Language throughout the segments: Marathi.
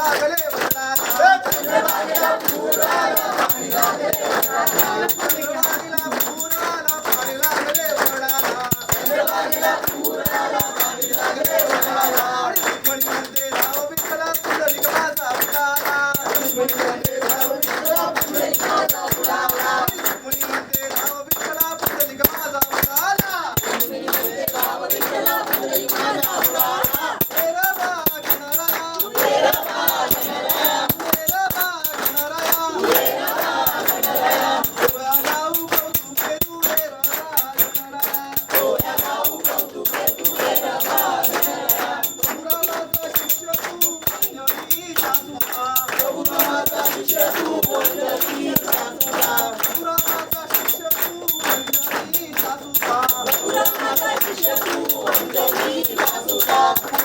लागले वरदाना चंद्रभागेला पूर आला पाणी लागले वरदाना चंद्रभागेला पूर आला पाणी लागले वरदाना चंद्रभागेला पूर आला पाणी लागले वरदाना दुश्मनी म्हणते धाव विठ्ठला पुंडलिक माझा उडाला दुश्मनी म्हणते धाव विठ्ठला पुंडलिक माझा उडाला दुश्मनी म्हणते धाव विठ्ठला पुंडलिक माझा उडाला दुश्मनी म्हणते धाव विठ्ठला पुंडलिक माझा उडाला तेरा बाग गणराया तेरा बाग गणराया तेरा बाग गणराया तेरा बाग गणराया डोळ्या लावू कौतुके तुझे राया गणराया डोळ्या लावू कौतुके तुझे राया गणराया प्रभुरामाचा शिष्य तू पंढरीचा सुका प्रभुरामाचा शिष्य तू पंढरीचा सुका प्रभुरामाचा शिष्य तू पंढरीचा सुका प्रभुरामाचा शिष्य तू पंढरीचा सुका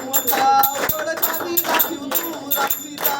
मोठा उघड छाती राखीव तू राक्षीता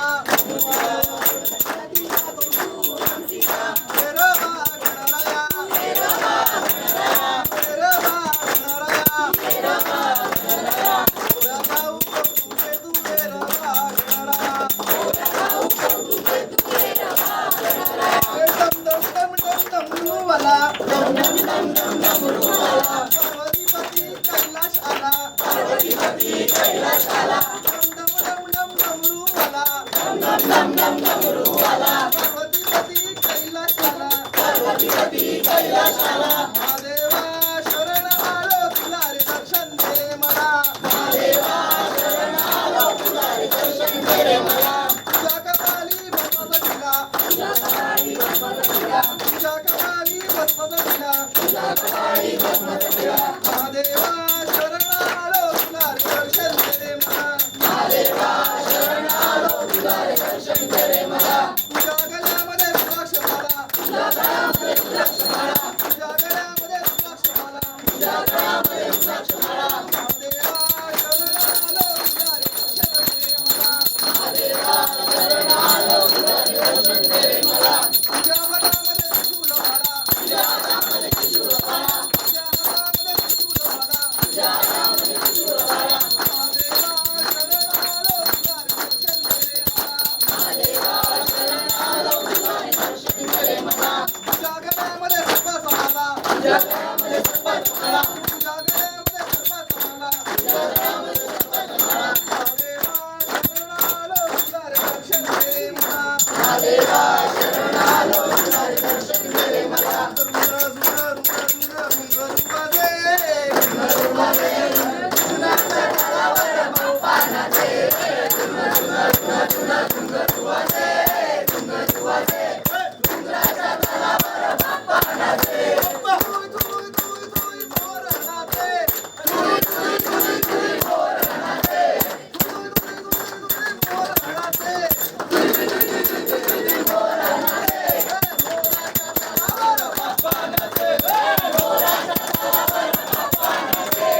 तेरा बाग गणराया तेरा बाग गणराया तेरा बाग गणराया तेरा बाग गणराया डोळ्या लावू कौतुके तुझे राया गणराया डोळ्या लावू कौतुके तुझे राया गणराया डम डम डम डम डमरूवाला डम डम डम डम डमरूवाला पार्वतीपती कैलाश आला पार्वतीपती कैलाश आला डम डम डम डम डमरूवाला डम डम डम डम डमरूवाला पार्वतीपती कैलाश आला पार्वतीपती कैलाश आला महादेवा शरण आलो तुला रे दर्शन दे मला महादेवा शरण आलो तुला रे दर्शन दे मला तुझ्या कपाली भस्माचा टिला तुझ्या कपाली भस्माचा टिला तुझ्या कपाली भस्माचा टिला तुझ्या कपाली भस्माचा टिला महादेवा शरण आलो तुला रे दर्शन दे मला महादेवा शरण आलो तुला रे दर्शन दे मला तुझ्या गळ्यामध्ये रुद्राक्ष माला तुझ्या गळ्यामध्ये रुद्राक्ष माला तुझ्या गळ्यामध्ये रुद्राक्ष माला तुझ्या गळ्यामध्ये रुद्राक्ष माला महादेवा शरण आलो तुला रे दर्शन दे मला महादेवा शरण आलो तुला रे दर्शन दे मला तुझ्या हातामध्ये त्रिशूल वाडा तुझ्या हातामध्ये त्रिशूल वाडा तुझ्या हातामध्ये त्रिशूल वाडा तुझ्या हातामध्ये त्रिशूल वाडा महादेवा शरण आलो तुला रे दर्शन दे मला महादेवा शरण आलो तुला रे दर्शन दे मला तुझ्या गळ्यामध्ये सर्प समाला तुझ्या गळ्यामध्ये सर्प समाला तुझ्या गळ्यामध्ये सर्प समाला तुझ्या गळ्यामध्ये सर्प समाला महादेवा शरण आलो तुला रे दर्शन दे मला महादेवा शरण आलो तुला रे दर्शन दे मला रुद्र रुद्र रुद्र रुद्र रुद्र रुद्र रुद्राच्या तळावर बाप्पानाचे रुद्राच्या तळावर बाप्पानाचे तुई तुई तुई तुई मोरनाचे तुई तुई तुई तुई मोरनाचे तुई तुई तुई तुई मोरनाचे तुई तुई तुई तुई तुई मोरनाचे मोराच्या तळावर बाप्पानाचे मोराच्या तळावर बाप्पानाचे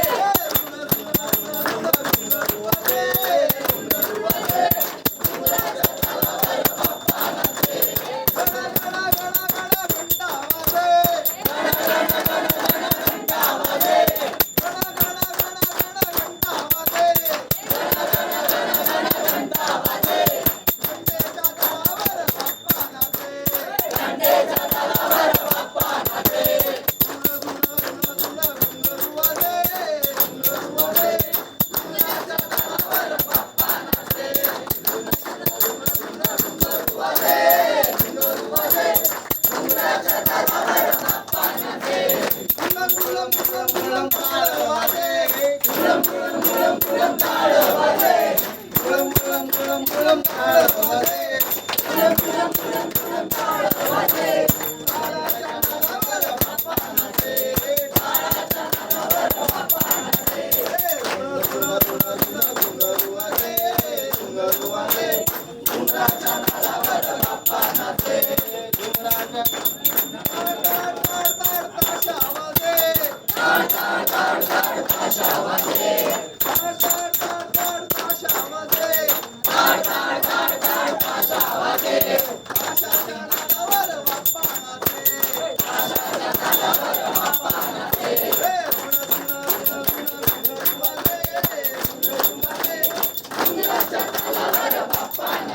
Bye.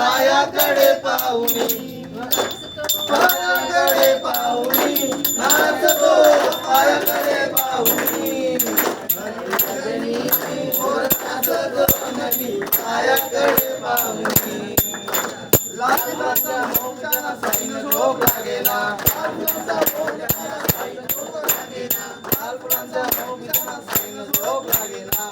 पायाकडे पाहुणी पायाकडे पाहुणी नाचतो पायाकडे पाहुणी मोर नाचतो नदी पायाकडे पाहुणी लाल फुलांच्या मोक्षाला साईन झोप लागेना लाल फुलांच्या मोक्षाला साईन झोप लागेना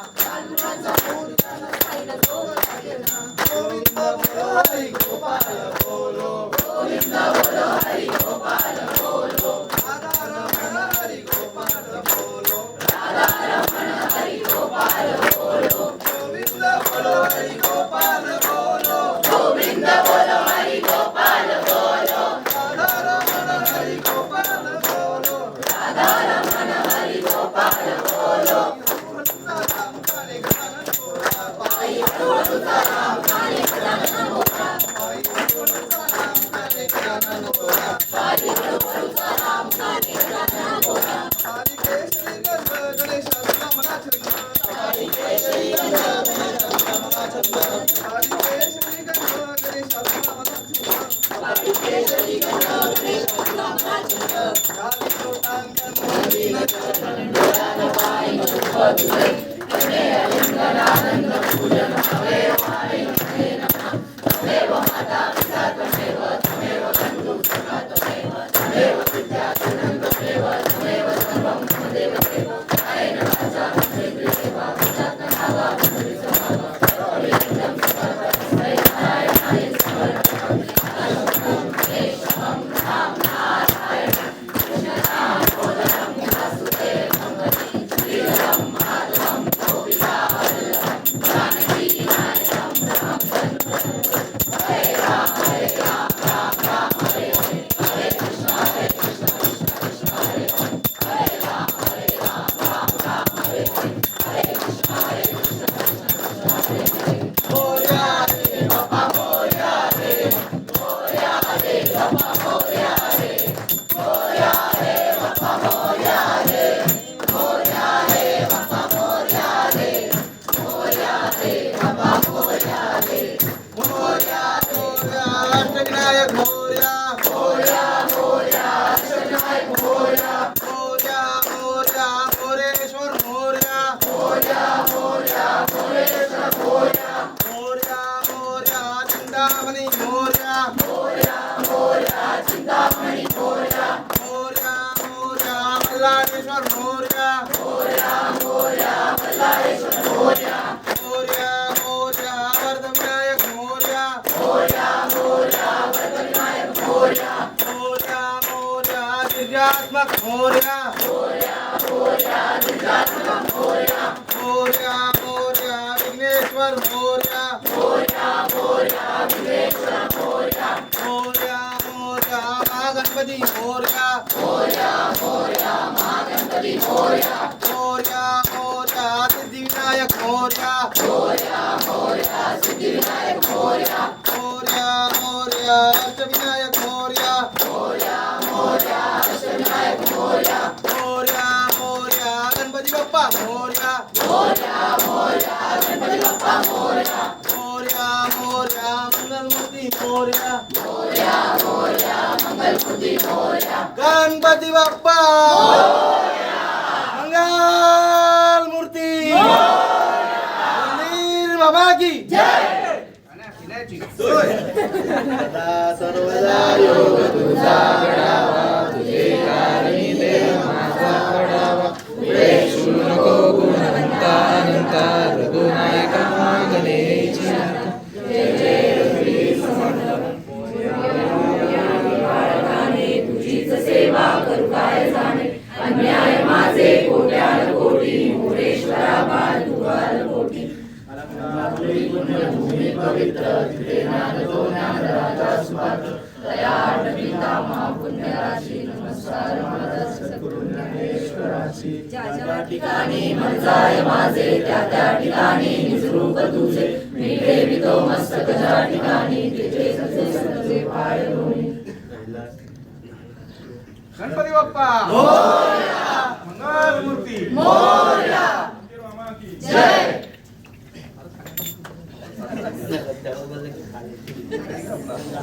गोविंद बोलो हरी गोपाल बोलो गोविंद बोलो हरी गोपाल बोलो राधा रमण हरी गोपाल बोलो राधा रमण हरी गोपाल बोलो गोविंद बोलो हरी गोपाल बोलो गोविंद बोलो हरी गोपाल बोलो राधा रमण हरी गोपाल बोलो राधा रमण हरी गोपाल बोलो राम काले गजानन गोरा पायी हळूचा राम काले गजानन गोरा पायी हळूचा राम काले गजानन गोरा पायी हळूचा राम काले गजानन गोरा आदि केशरी गंध गणेशाचा मना छंद आदि केशरी गंध गणेशाचा मना छंद आदि केशरी गंध गणेशाचा मना छंद आदि केशरी गंध गणेशाचा मना छंद गाली लोटांगण मोरी नजर डोळ्याला पाय मधुपत तुझे आनंद पूजन तमेव वाणी नमे नमः तमेव माता पिता तमेव तमेव बंधु सखा तमेव तमेव विद्या तमेव तमेव सर्वं तमेव देव आयन वाचा देवा जातनावा परिसमावा करोलिंदं सर्वस्मै नारायणाय समर्पयामि केशवं राम नारायण कृष्णं बोधनं वासुदेवं हरि श्रीराम माधवं अष्टविनायक मोरया मोरया मोरया अष्टविनायक मोरया मोरया मोरया मोरेश्वर मोरया मोरया मोरया मोरेश्वर मोरया मोरया मोरया चिंतामणि मोरया मोरया मोरया चिंतामणि मोरया मोरया मोरया मल्लारेश्वर मोरया मोरया मोरया मल्लारेश्वर मोरया मोरया मोरया वर्धविनायक मोरया मोरया मोरया वर्धविनायक मोरया मोरया मोरया दिव्यात्मक मोरया मोरया मोरया दिव्यात्मक मोरया मोरया मोरया विघ्नेश्वर मोरया मोरया मोरया विघ्नेश्वर मोरया मोरया मोरया महागणपति मोरया मोरया मोरया महागणपति मोरया मोरया मोरया सिद्धिविनायक मोरया मोरया मोरया सिद्धिविनायक मोरया मोरया मोरया अष्टविनायक मोरया मोरया मोरया अष्टविनायक मोरया मोरया मोरया गणपति बप्पा मोरया मोरया मोरया गणपति बप्पा मोरया मोरया मोरया मंगलमूर्ति मोरया मोरया मोरया मंगलमूर्ति मोरया गणपति बप्पा मोरया मंगलमूर्ति मंदिर बाबा की जय सदा सर्वदा योग तुझा घडावा तुझे कारणी देव माझा घडावा वेशू नको गुणवंता अनंता रघुनायका गणेश जय जय श्री समर्थ तुझीच सेवा करू काय जाणे अन्याय माझे कोट्यान कोटी मोरेश्वरा बाल तुवाल कोटी भूमी पवित्र तिथे नांदतो ज्ञानराजा सुपात्र दया पिता महापुण्यराशी नमस्कार माझा सद्गुरु ज्ञानेश्वराशी ज्या ज्या ठिकाणी मन जाय माझे त्या त्या ठिकाणी निजरूप तुझे मी ठेवितो मस्तक ज्या ठिकाणी तिथे तुझे पाय धुणी गणपती बाप्पा मोरया मंगलमूर्ती मोरया जय अपना